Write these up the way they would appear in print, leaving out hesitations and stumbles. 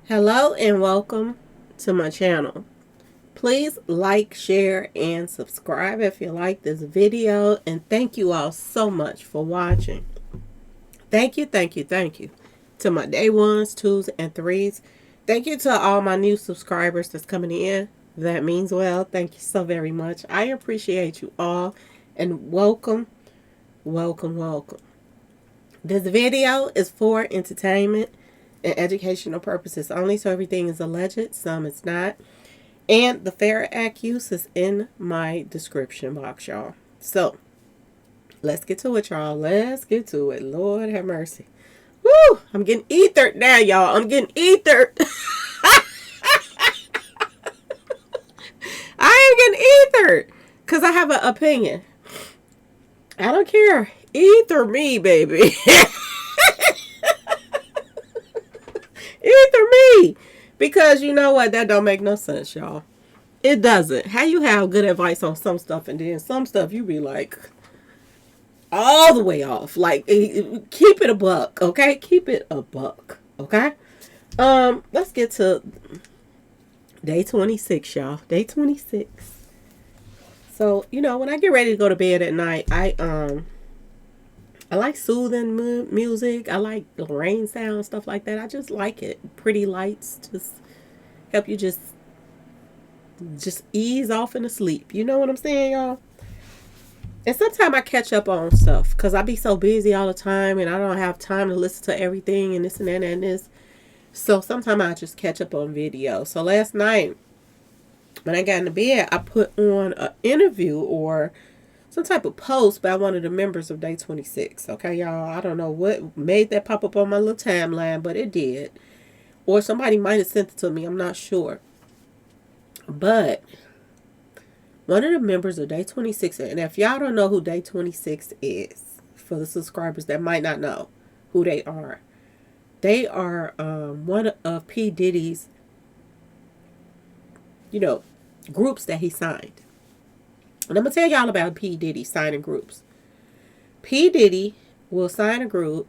Hello and welcome to my channel. Please like, share, and subscribe if you like this video. And thank you all so much for watching. Thank you to my day ones, twos, and threes. Thank you to all my new subscribers that's coming in. That means well. Thank you so very much. I appreciate you all and welcome. This video is for entertainment and educational purposes only, so everything is alleged, some is not. And the Fair Act use is in my description box, y'all. So, let's get to it, y'all. Let's get to it. Lord have mercy. Woo! I'm getting ethered now, y'all. I'm getting ethered. I am getting ethered because I have an opinion. I don't care. Ether me, baby. Either me. Because you know what? That don't make no sense, y'all. It doesn't. How you have good advice on some stuff and then some stuff you be like all the way off. Like, keep it a buck, okay? Keep it a buck, okay? Let's get to day 26, y'all. Day 26. So, you know, when I get ready to go to bed at night, I like soothing music. I like the rain sound, stuff like that. I just like it. Pretty lights just help you just ease off into sleep. You know what I'm saying, y'all? And sometimes I catch up on stuff because I be so busy all the time and I don't have time to listen to everything and this and that and this. So sometimes I just catch up on video. So last night when I got into bed, I put on an interview or some type of post by one of the members of Day 26. Okay, y'all. I don't know what made that pop up on my little timeline, but it did. Or somebody might have sent it to me. I'm not sure. But one of the members of Day 26, and if y'all don't know who Day 26 is, for the subscribers that might not know who they are one of P. Diddy's, groups that he signed. And I'm going to tell y'all about P. Diddy signing groups. P. Diddy will sign a group,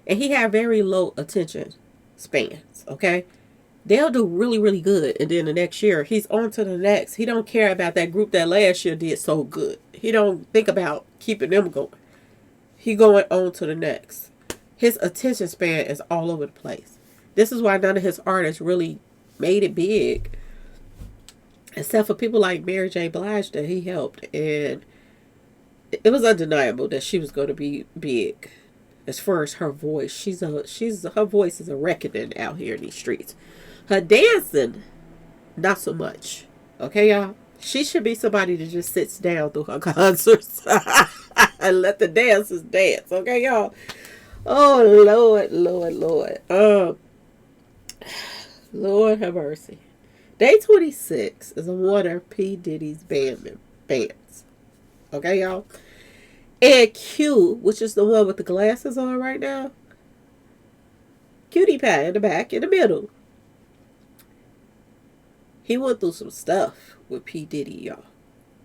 and he have very low attention spans, okay? They'll do really, really good, and then the next year, he's on to the next. He don't care about that group that last year did so good. He don't think about keeping them going. He going on to the next. His attention span is all over the place. This is why none of his artists really made it big, except for people like Mary J. Blige that he helped. And it was undeniable that she was going to be big as far as her voice. Her voice is a reckoning out here in these streets. Her dancing, not so much. Okay, y'all? She should be somebody that just sits down through her concerts and let the dancers dance. Okay, y'all? Oh, Lord. Lord have mercy. Day 26 is one of P. Diddy's bands. Okay, y'all? And Q, which is the one with the glasses on right now. Cutie Pie in the back, in the middle. He went through some stuff with P. Diddy, y'all.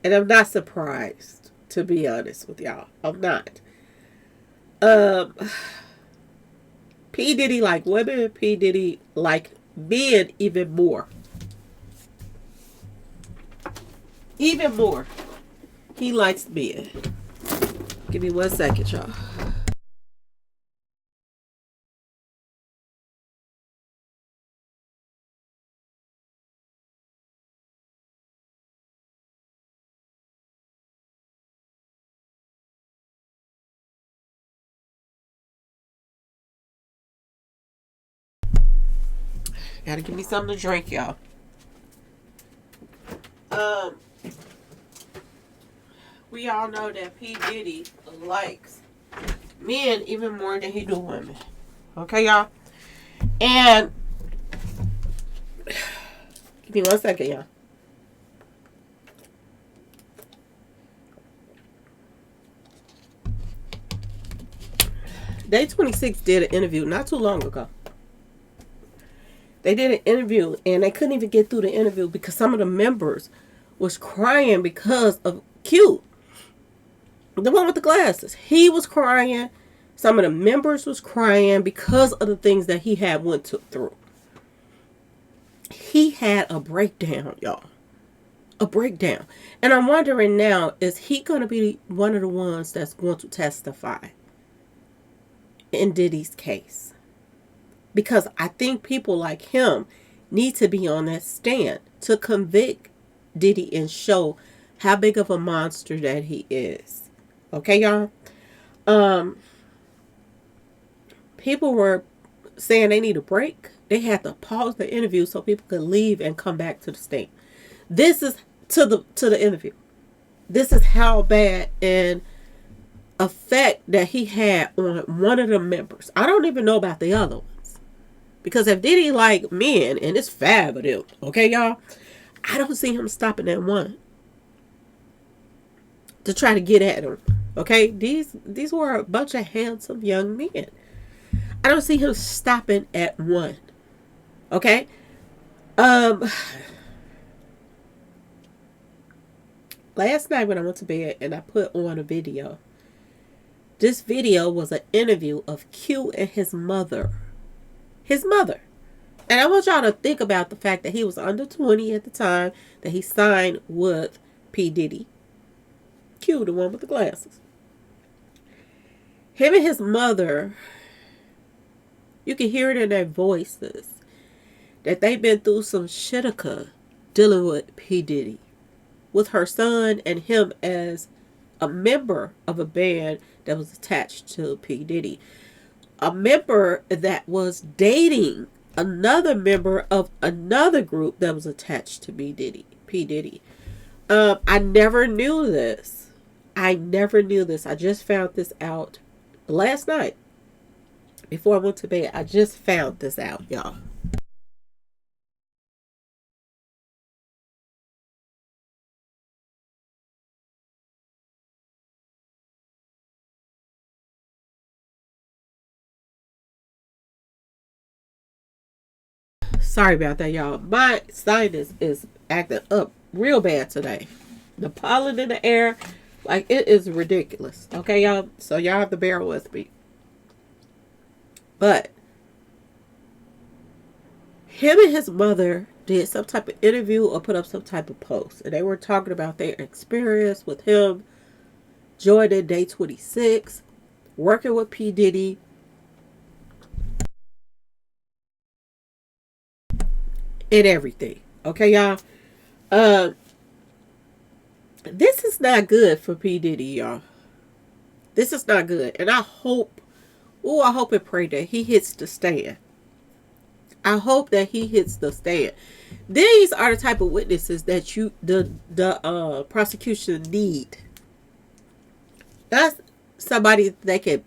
And I'm not surprised, to be honest with y'all. I'm not. P. Diddy like women. P. Diddy like men even more. Even more. He likes men. Give me 1 second, y'all. Gotta give me something to drink, y'all. We all know that P. Diddy likes men even more than he do women. Okay, y'all? And give me 1 second, y'all. Day 26 did an interview not too long ago. They did an interview and they couldn't even get through the interview because some of the members was crying because of Q. The one with the glasses. He was crying. Some of the members was crying because of the things that he had went through. he had a breakdown, y'all. A breakdown. And I'm wondering now, is he going to be one of the ones that's going to testify in Diddy's case? Because I think people like him need to be on that stand to convict Diddy and show how big of a monster that he is. Okay, y'all? People were saying they need a break. They had to pause the interview so people could leave and come back to the stand. This is to the interview. This is how bad an effect that he had on one of the members. I don't even know about the other ones. Because if Diddy like men, and it's fab of them, okay, y'all, I don't see him stopping at one to try to get at him. Okay, these were a bunch of handsome young men. I don't see him stopping at one. Okay, last night when I went to bed and I put on a video. This video was an interview of Q and his mother. His mother. And I want y'all to think about the fact that he was under 20 at the time that he signed with P. Diddy. Q, the one with the glasses. Him and his mother, you can hear it in their voices that they've been through some shitika dealing with P. Diddy. With her son and him as a member of a band that was attached to P. Diddy. A member that was dating another member of another group that was attached to P. Diddy. I never knew this. I just found this out last night. Before I went to bed, I just found this out, y'all. Sorry about that, y'all. My sinus is acting up real bad today. The pollen in the air, like, it is ridiculous. Okay, y'all? So y'all have to bear with me. But him and his mother did some type of interview or put up some type of post. And they were talking about their experience with him joining Day26, working with P. Diddy. And everything. Okay, y'all? This is not good for P. Diddy, y'all. This is not good. And I hope and pray that he hits the stand. I hope that he hits the stand. These are the type of witnesses that the prosecution need. That's somebody that can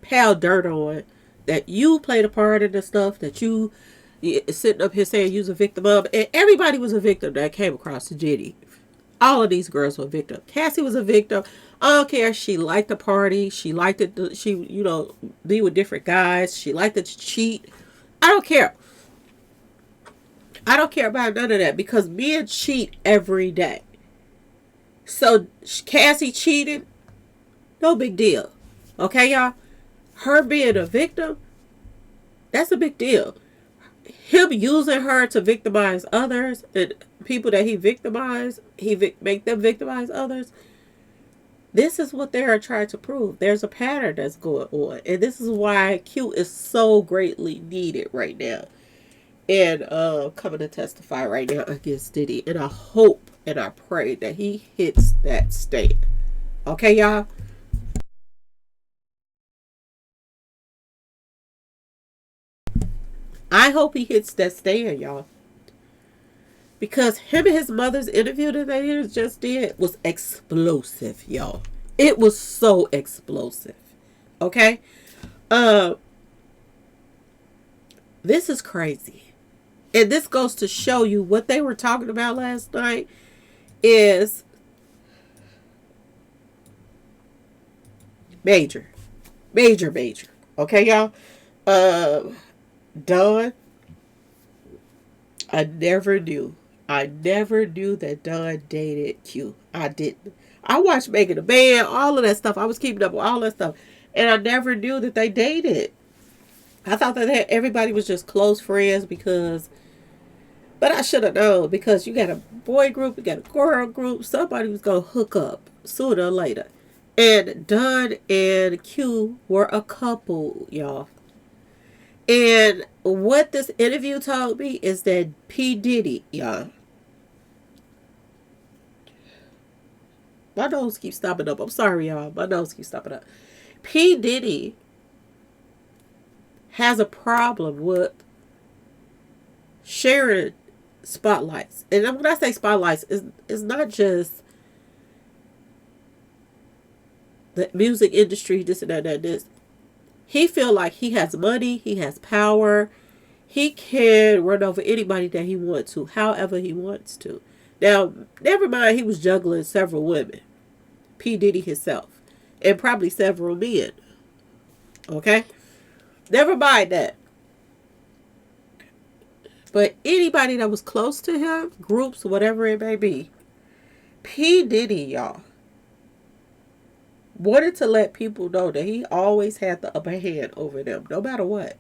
pound dirt on, that you played a part in the stuff, that you sitting up here saying you're a victim of. And everybody was a victim that came across Diddy. All of these girls were a victim. Cassie was a victim. I don't care. She liked the party. She liked it. Be with different guys. She liked to cheat. I don't care. I don't care about none of that because men cheat every day. So Cassie cheated. No big deal. Okay, y'all? Her being a victim, that's a big deal. Him using her to victimize others, and people that he victimized, make them victimize others. This is what they are trying to prove. There's a pattern that's going on. And this is why Q is so greatly needed right now. And coming to testify right now against Diddy. And I hope and I pray that he hits that stand. Okay, y'all? I hope he hits that stand, y'all. Because him and his mother's interview that they just did was explosive, y'all. It was so explosive. Okay? This is crazy. And this goes to show you what they were talking about last night is major. Major. Okay, y'all? Don, I never knew that Don dated Q. I didn't. I watched Making the Band, all of that stuff. I was keeping up with all that stuff. And I never knew that they dated. I thought that everybody was just close friends because But I should have known, because you got a boy group, you got a girl group. Somebody was going to hook up sooner or later. And Don and Q were a couple, y'all. And what this interview told me is that P. Diddy, y'all. My nose keeps stopping up. I'm sorry, y'all. My nose keeps stopping up. P. Diddy has a problem with sharing spotlights. And when I say spotlights, it's not just the music industry, this and that and this. He feel like he has money, he has power, he can run over anybody that he wants to, however he wants to. Now, never mind, he was juggling several women, P. Diddy himself, and probably several men. Okay? Never mind that. But anybody that was close to him, groups, whatever it may be, P. Diddy, y'all, wanted to let people know that he always had the upper hand over them, no matter what.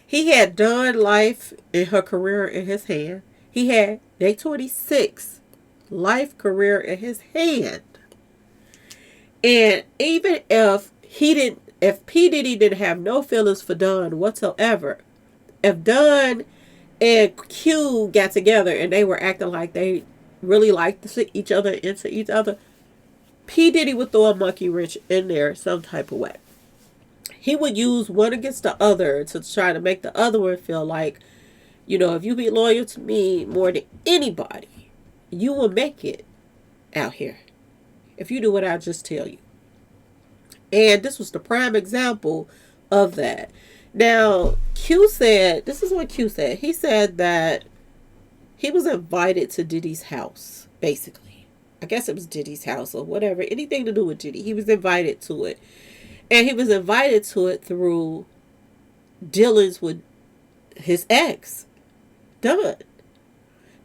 He had done life in her career in his hand. He had Day26 life career in his hand. And even if P. Diddy didn't have no feelings for Don whatsoever, if Don and Q got together and they were acting like they really liked each other, into each other, P. Diddy would throw a monkey wrench in there some type of way. He would use one against the other to try to make the other one feel like, if you be loyal to me more than anybody, you will make it out here. If you do what I just tell you. And this was the prime example of that. Now, Q said, this is what Q said. He said that he was invited to Diddy's house, basically. I guess it was Diddy's house or whatever. Anything to do with Diddy. He was invited to it. And he was invited to it through dealings with his ex, Don.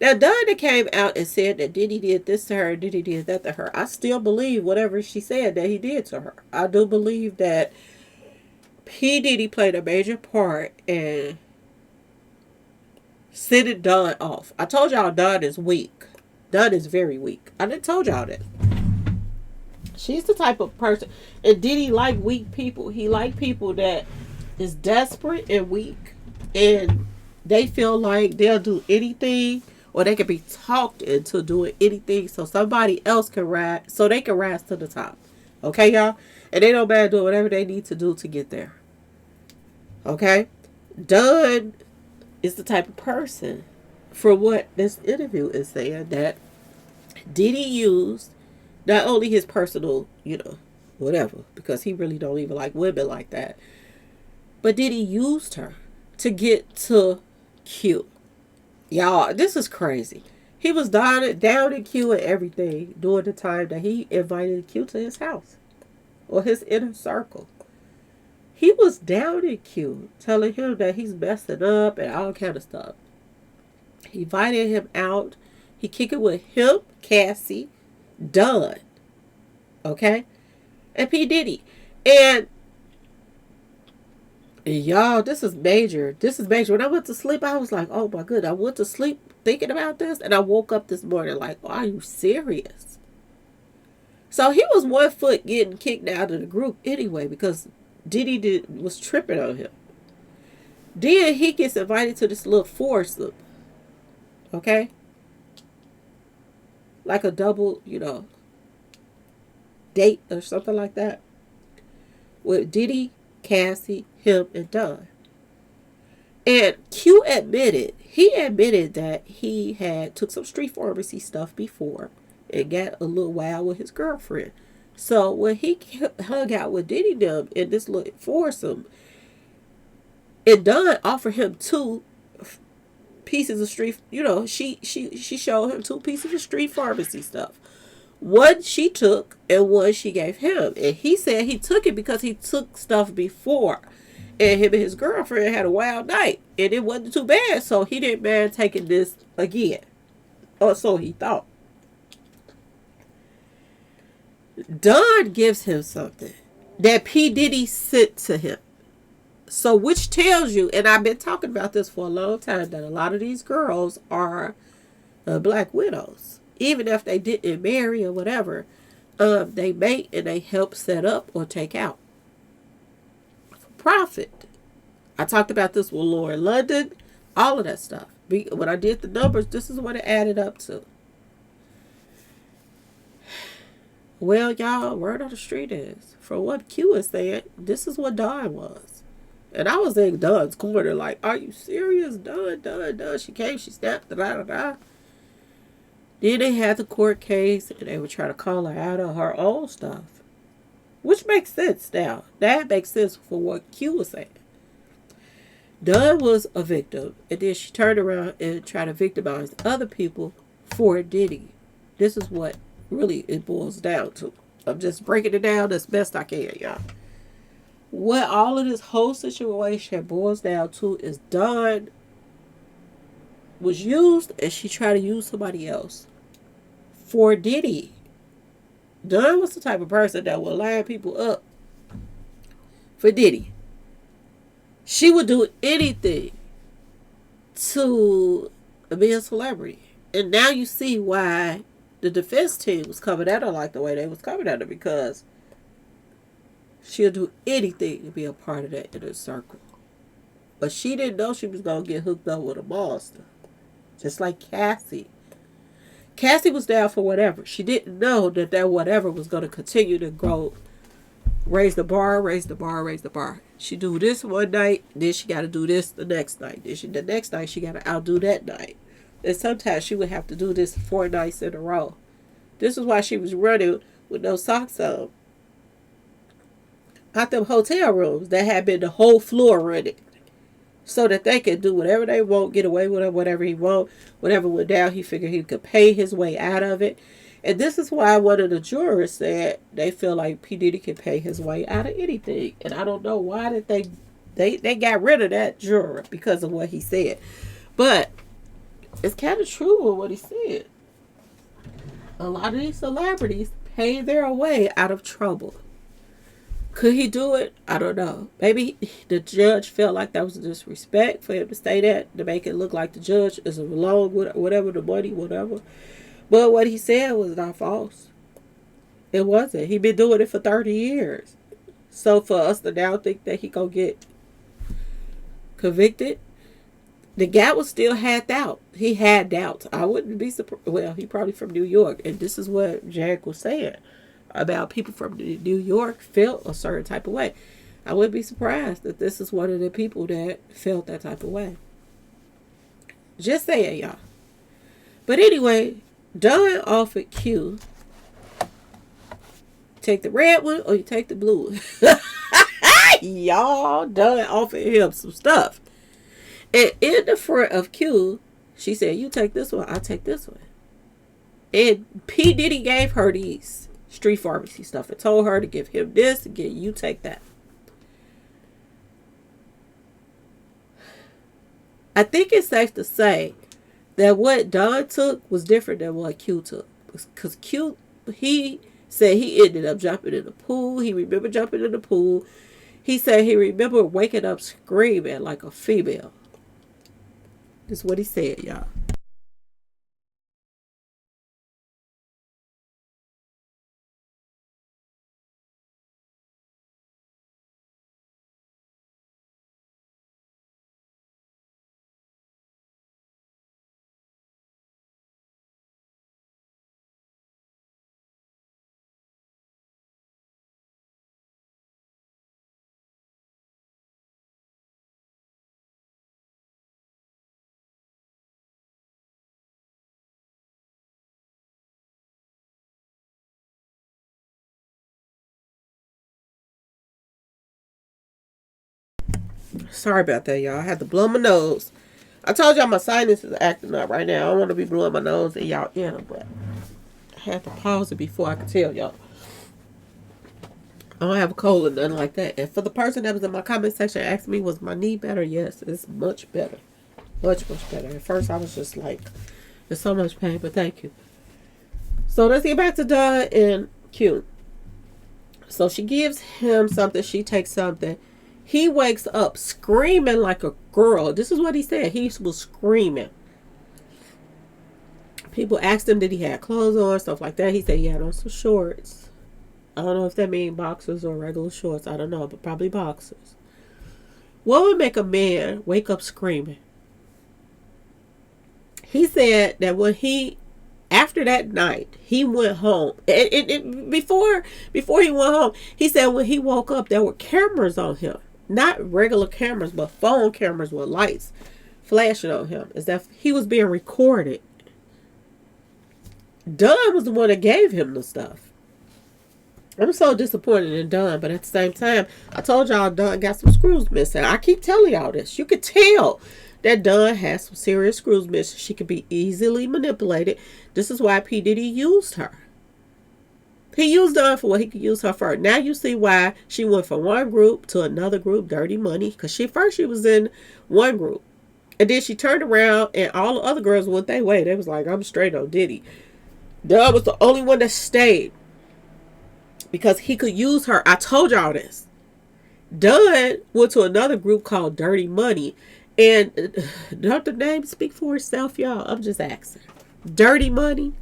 Now, Don came out and said that Diddy did this to her, Diddy did that to her. I still believe whatever she said that he did to her. I do believe that P. Diddy played a major part in sending Don off. I told y'all Don is weak. Don is very weak. I didn't told y'all that. She's the type of person, and Diddy like weak people. He like people that is desperate and weak, and they feel like they'll do anything, or they can be talked into doing anything so somebody else can rise, so they can rise to the top. Okay, y'all? And they don't mind doing whatever they need to do to get there. Okay? Don is the type of person, for what this interview is saying, that Diddy used not only his personal, whatever, because he really don't even like women like that, but Diddy used her to get to Q. Y'all, this is crazy. He was down in Q and everything during the time that he invited Q to his house or his inner circle. He was down in Q, telling him that he's messing up and all kind of stuff. He invited him out. He kicked it with him, Cassie, Don, okay, and P. Diddy. And y'all, this is major. This is major. When I went to sleep, I was like, oh my goodness. I went to sleep thinking about this, and I woke up this morning like, oh, are you serious? So he was 1 foot getting kicked out of the group anyway, because Diddy was tripping on him. Then he gets invited to this little foursome, okay? Like a double, date or something like that. With Diddy, Cassie, him, and Don. And Q admitted that he had took some street pharmacy stuff before and got a little wild with his girlfriend. So when he hung out with Diddy them in this little foursome, and Don offered him 2 pieces of street, she showed him 2 pieces of street pharmacy stuff. One she took and one she gave him. And he said he took it because he took stuff before. And him and his girlfriend had a wild night. And it wasn't too bad. So he didn't mind taking this again. Or so he thought. Don gives him something that P. Diddy sent to him. So which tells you, and I've been talking about this for a long time, that a lot of these girls are black widows. Even if they didn't marry or whatever, they mate and they help set up or take out for profit. I talked about this with Lauren London, all of that stuff. When I did the numbers, this is what it added up to. Well, y'all, word on the street is, from what Q is saying, this is what Dawn was. And I was in Dawn's corner like, are you serious? Dawn. She came, she snapped, da. Then they had the court case, and they were trying to call her out of her own stuff. Which makes sense now. That makes sense for what Q was saying. Dawn was a victim, and then she turned around and tried to victimize other people for Diddy. This is what really it boils down to. I'm just breaking it down as best I can, y'all. What all of this whole situation boils down to is Dawn was used, and she tried to use somebody else for Diddy. Dawn was the type of person that would line people up for Diddy. She would do anything to be a celebrity. And now you see why the defense team was coming at her like the way they was coming at her, because she'll do anything to be a part of that inner circle. But she didn't know she was going to get hooked up with a monster. Just like Cassie. Cassie was down for whatever. She didn't know that whatever was going to continue to grow. Raise the bar. She do this one night, then she got to do this the next night. The next night, she got to outdo that night. And sometimes she would have to do this 4 nights in a row. This is why she was running with no socks on out them hotel rooms that had been the whole floor running, so that they could do whatever they want, get away with whatever he want. Whatever went down, he figured he could pay his way out of it. And this is why one of the jurors said they feel like P. Diddy can pay his way out of anything. And I don't know why did they got rid of that juror because of what he said. But it's kind of true with what he said. A lot of these celebrities pay their way out of trouble. Could he do it? I don't know. Maybe the judge felt like that was disrespect for him to say that, to make it look like the judge is alone with whatever, the money, whatever. But what he said was not false. It wasn't. He been doing it for 30 years. So for us to now think that he gonna get convicted, the guy was still had doubt. He had doubts. I wouldn't be surprised. Well, he probably from New York, and this is what Jack was saying about people from New York felt a certain type of way. I wouldn't be surprised that this is one of the people that felt that type of way. Just saying, y'all. But anyway, Dawn offered Q, take the red one or you take the blue one. Y'all, Dawn offered him some stuff. And in the front of Q, she said, you take this one, I'll take this one. And P. Diddy gave her these street pharmacy stuff and told her to give him this and you take that. I think it's safe to say that what Dawn took was different than what Q took. Because Q, he said he ended up jumping in the pool. He remembered jumping in the pool. He said he remembered waking up screaming like a female. That's what he said, y'all. Sorry about that, y'all. I had to blow my nose. I told y'all my sinus is acting up right now. I don't want to be blowing my nose in y'all ear, but I had to pause it before I could tell y'all. I don't have a cold or nothing like that. And for the person that was in my comment section asking me, was my knee better? Yes, it's much better. Much better. At first, I was just like, there's so much pain, but thank you. So let's get back to Dawn and Q. So she gives him something. She takes something. He wakes up screaming like a girl. This is what he said. He was screaming. People asked him, did he have clothes on, stuff like that. He said he had on some shorts. I don't know if that means boxers or regular shorts. I don't know, but probably boxers. What would make a man wake up screaming? He said that after that night, he went home. Before he went home, he said when he woke up, there were cameras on him. Not regular cameras, but phone cameras with lights flashing on him. As if he was being recorded. Dunn was the one that gave him the stuff. I'm so disappointed in Dunn, but at the same time, I told y'all Dunn got some screws missing. I keep telling y'all this. You could tell that Dunn has some serious screws missing. She could be easily manipulated. This is why P. Diddy used her. He used Dunn for what he could use her for. Now you see why she went from one group to another group, Dirty Money. Because she was in one group. And then she turned around and all the other girls went their way. They was like, I'm straight on Diddy. Dunn was the only one that stayed. Because he could use her. I told y'all this. Dunn went to another group called Dirty Money. And don't the name speak for itself, y'all? I'm just asking. Dirty Money.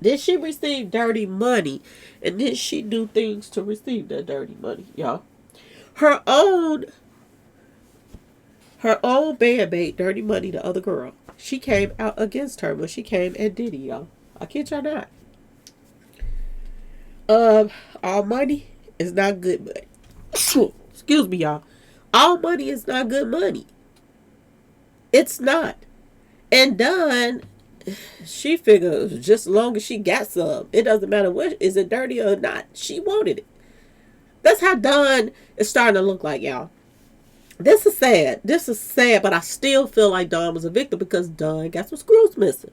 Did she receive dirty money? And did she do things to receive that dirty money, y'all? Her own bandmate, Dirty Money, the other girl, she came out against her when she came at Diddy, y'all. I kid y'all not. All money is not good money. Excuse me, y'all. All money is not good money. It's not. And Dunn, she figures just as long as she got some, it doesn't matter what, is it dirty or not. She wanted it. That's how Dunn is starting to look like, y'all. This is sad. But I still feel like Dunn was a victim because Dunn got some screws missing.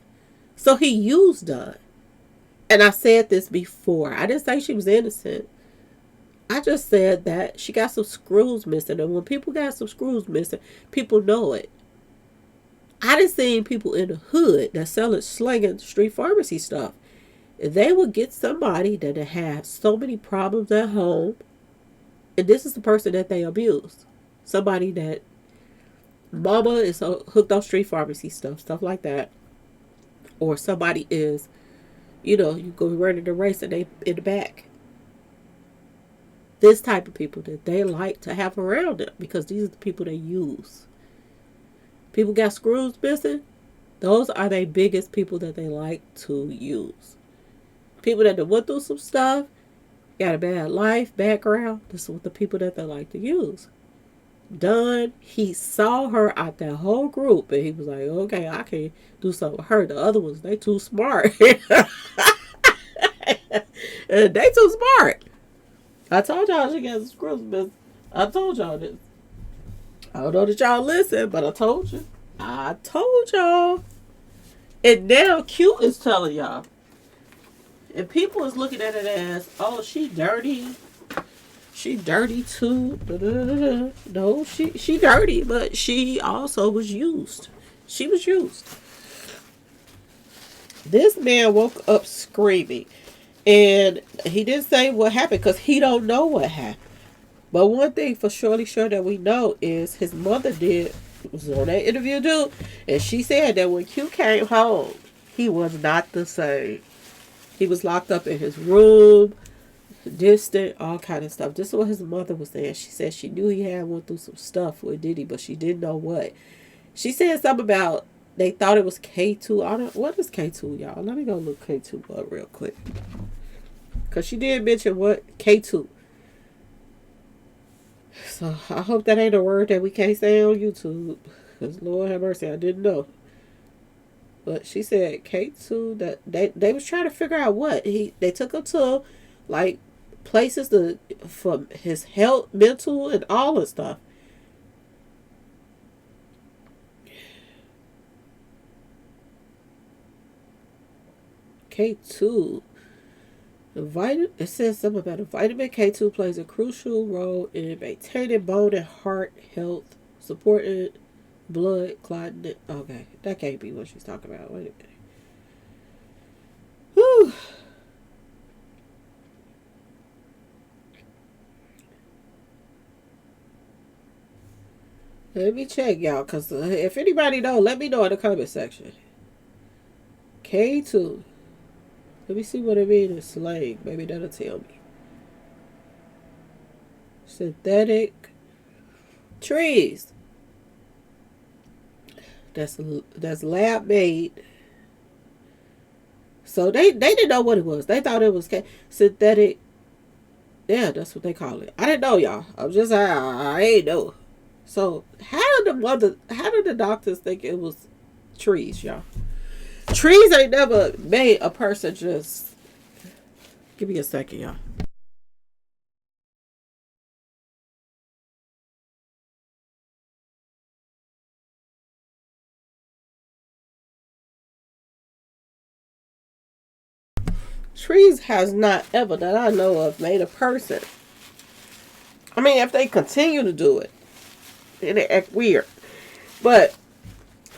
So he used Dunn. And I said this before. I didn't say she was innocent. I just said that she got some screws missing. And when people got some screws missing, people know it. I done seen people in the hood that slinging street pharmacy stuff. They would get somebody that had so many problems at home. And this is the person that they abuse. Somebody that mama is hooked on street pharmacy stuff like that. Or somebody is, you go running the race and they in the back. This type of people that they like to have around them because these are the people they use. People got screws missing. Those are their biggest people that they like to use. People that went through some stuff, got a bad life, background. This is what the people that they like to use. Dunn, he saw her out that whole group and he was like, okay, I can do something with her. The other ones, they too smart. They too smart. I told y'all she got some screws missing. I told y'all this. I don't know that y'all listen, but I told you. I told y'all. And now Q is telling y'all. And people is looking at it as, oh, she dirty. She dirty too. Da-da-da-da. No, she dirty, but she also was used. She was used. This man woke up screaming. And he didn't say what happened because he don't know what happened. But one thing for surely sure that we know is his mother was on that interview too. And she said that when Q came home, he was not the same. He was locked up in his room, distant, all kind of stuff. This is what his mother was saying. She said she knew he had went through some stuff with Diddy, but she didn't know what. She said something about they thought it was K2. What is K2, y'all? Let me go look K2 up real quick. Because she did mention what K2. So I hope that ain't a word that we can't say on YouTube. Because Lord have mercy, I didn't know. But she said K2 that they was trying to figure out what. They took him to like places for his health, mental, and all this stuff. K2. It says something about it. Vitamin K2 plays a crucial role in maintaining bone and heart health, supporting blood clotting. Okay, that can't be what she's talking about. Wait a minute. Whew. Let me check, y'all, because if anybody know, let me know in the comment section. K2. Let me see what it means in slang. Maybe that'll tell me. Synthetic trees. That's lab made. So they didn't know what it was. They thought it was synthetic. Yeah, that's what they call it. I didn't know, y'all. I ain't know. So how did the doctors think it was trees, y'all? Trees ain't never made a person just. Give me a second, y'all. Trees has not ever that I know of made a person. I mean, if they continue to do it, then they act weird. But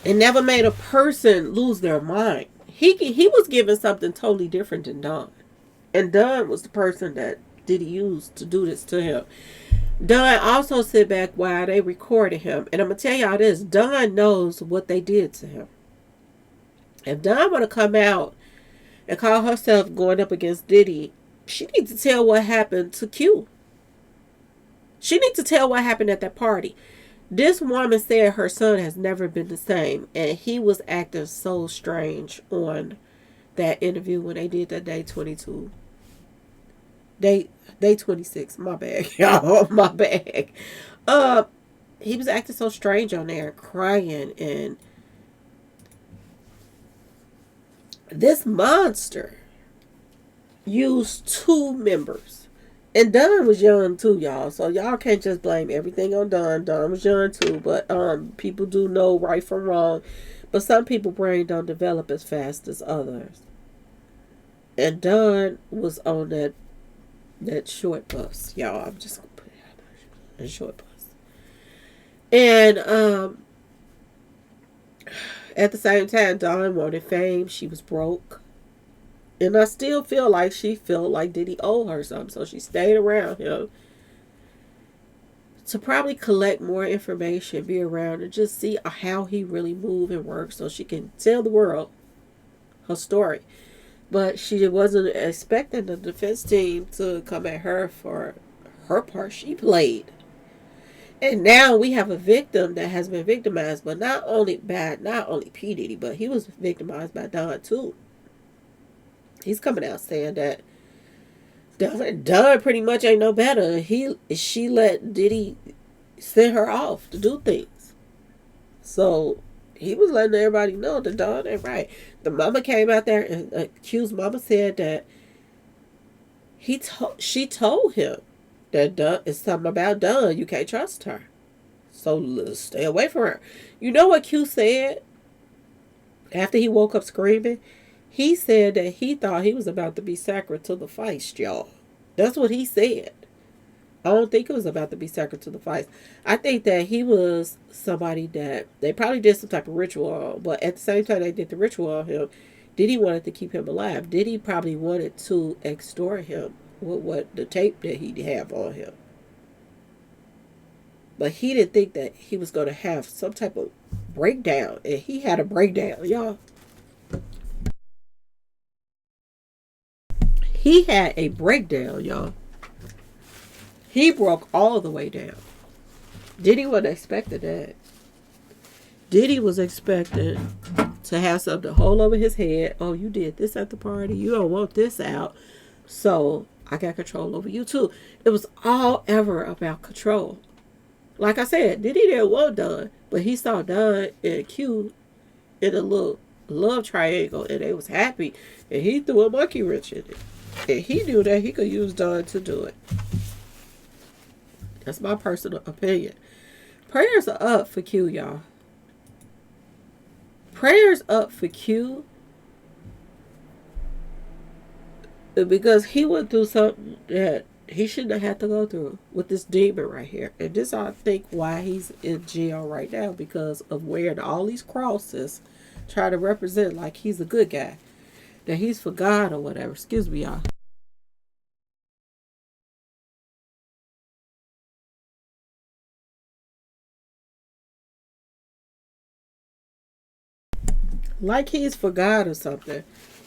it never made a person lose their mind. He was given something totally different than Don, and Don was the person that Diddy used to do this to him. Don also sit back while they recorded him, and I'm gonna tell y'all this: Don knows what they did to him. If Don want to come out and call herself going up against Diddy, she needs to tell what happened to Q. She needs to tell what happened at that party. This woman said her son has never been the same, and he was acting so strange on that interview when they did that Day 22. Day 26. My bad, y'all. My bad. Uh, he was acting so strange on there, crying, and this monster used two members. And Don was young too, y'all. So y'all can't just blame everything on Don. Don was young too, but people do know right from wrong. But some people brain don't develop as fast as others. And Don was on that short bus, y'all. I'm just gonna put it out there. A short bus. And at the same time, Don wanted fame. She was broke. And I still feel like she felt like Diddy owed her something. So she stayed around him to probably collect more information, be around, and just see how he really moved and worked so she can tell the world her story. But she wasn't expecting the defense team to come at her for her part she played. And now we have a victim that has been victimized, but not only P. Diddy, but he was victimized by Don too. He's coming out saying that Don pretty much ain't no better. She let Diddy send her off to do things. So he was letting everybody know that Don ain't right. The mama came out there and accused mama said that she told him that Don is something about Don. You can't trust her. So stay away from her. You know what Q said after he woke up screaming? He said that he thought he was about to be sacred to the feist, y'all. That's what he said. I don't think it was about to be sacred to the feist. I think that he was somebody that they probably did some type of ritual on, but at the same time they did the ritual on him, Diddy wanted to keep him alive. Diddy probably wanted to extort him with what the tape that he'd have on him. But he didn't think that he was going to have some type of breakdown. And he had a breakdown, y'all. He had a breakdown, y'all. He broke all the way down. Diddy wasn't expecting that. Diddy was expecting to have something to hold over his head. Oh, you did this at the party. You don't want this out. So I got control over you too. It was all ever about control. Like I said, Diddy didn't want Don, but he saw Don and Q in a little love triangle, and they was happy. And he threw a monkey wrench in it. And he knew that he could use Don to do it. That's my personal opinion. Prayers are up for Q, y'all. Prayers up for Q. Because he went through something that he shouldn't have had to go through with this demon right here. And this, I think, why he's in jail right now, because of wearing all these crosses, trying to represent like he's a good guy, that he's for God or whatever. Excuse me, y'all. Like he's forgot or something.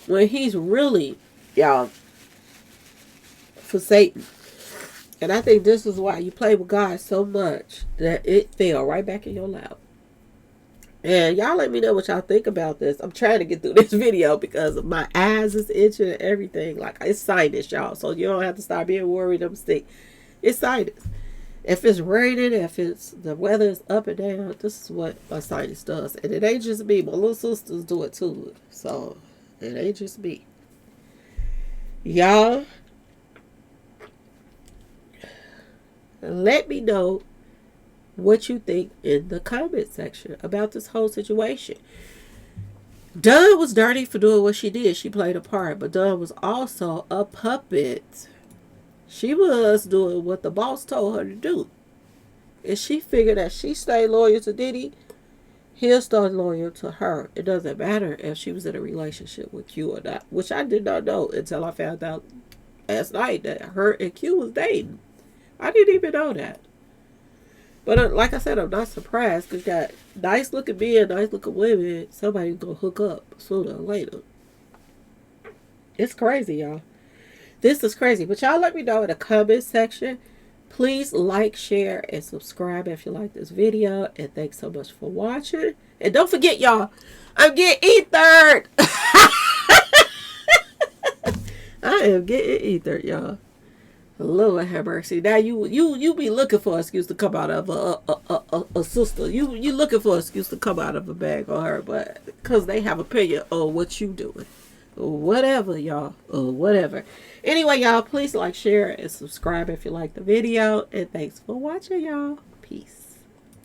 When he's really, y'all, for Satan. And I think this is why you play with God so much that it fell right back in your lap. And y'all let me know what y'all think about this. I'm trying to get through this video because my eyes is itching and everything. Like, it's sinus, y'all. So you don't have to start being worried. I'm sick. It's sinus. If it's raining, if it's the weather is up and down, this is what my sinus does. And it ain't just me. My little sisters do it too. So it ain't just me. Y'all, let me know what you think in the comment section about this whole situation. Dawn was dirty for doing what she did. She played a part, but Dawn was also a puppet. She was doing what the boss told her to do. And she figured that she stayed loyal to Diddy, he'll stay loyal to her. It doesn't matter if she was in a relationship with Q or not, which I did not know until I found out last night that her and Q was dating. I didn't even know that. But like I said, I'm not surprised because you got nice looking men, nice looking women. Somebody's going to hook up sooner or later. It's crazy, y'all. This is crazy. But y'all let me know in the comment section. Please like, share, and subscribe if you like this video. And thanks so much for watching. And don't forget, y'all, I'm getting ethered. I am getting ethered, y'all. Lord have mercy. Now you be looking for an excuse to come out of a sister. You looking for an excuse to come out of a bag on her, but because they have opinion on what you doing. Whatever, y'all. Whatever. Anyway, y'all, please like, share, and subscribe if you like the video. And thanks for watching, y'all. Peace.